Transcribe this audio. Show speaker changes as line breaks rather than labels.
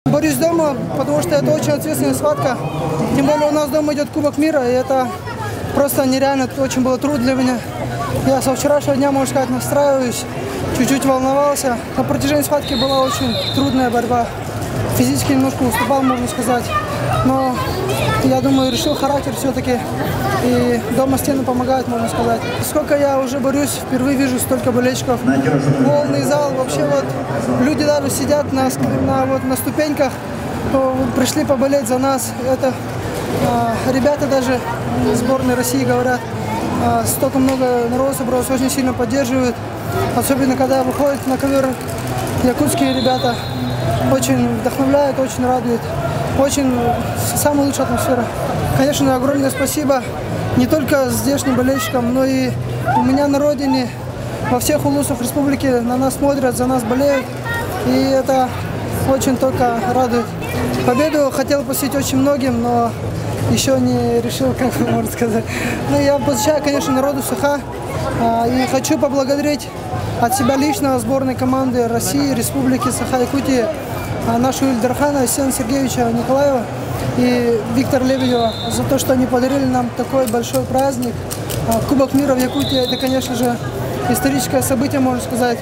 Борюсь дома, потому что это очень ответственная схватка. Тем более у нас дома идет Кубок мира, и это просто нереально, очень было трудно для меня. Я со вчерашнего дня, можно сказать, настраиваюсь, чуть-чуть волновался. На протяжении схватки была очень трудная борьба. Физически немножко уступал, можно сказать. Но я думаю, решил характер все-таки. И дома стены помогают, можно сказать. Сколько я уже борюсь, впервые вижу столько болельщиков. Полный зал, вообще вот люди даже сидят на ступеньках, пришли поболеть за нас. Это ребята даже сборной России говорят, столько много народу собралось, очень сильно поддерживают. Особенно когда выходят на ковер якутские ребята. Очень вдохновляет, очень радует. Очень самая лучшая атмосфера. Конечно, огромное спасибо не только здешним болельщикам, но и у меня на родине, во всех улусах республики на нас смотрят, за нас болеют. И это очень только радует. Победу хотел посвятить очень многим, но еще не решил, как можно сказать. Ну, я посвящаю, конечно, народу Саха. И хочу поблагодарить от себя лично сборной команды России, Республики Саха-Якутии, нашего Ильдархана, Сена Сергеевича Николаева и Виктора Лебедева за то, что они подарили нам такой большой праздник. Кубок мира в Якутии – это, конечно же, историческое событие, можно сказать.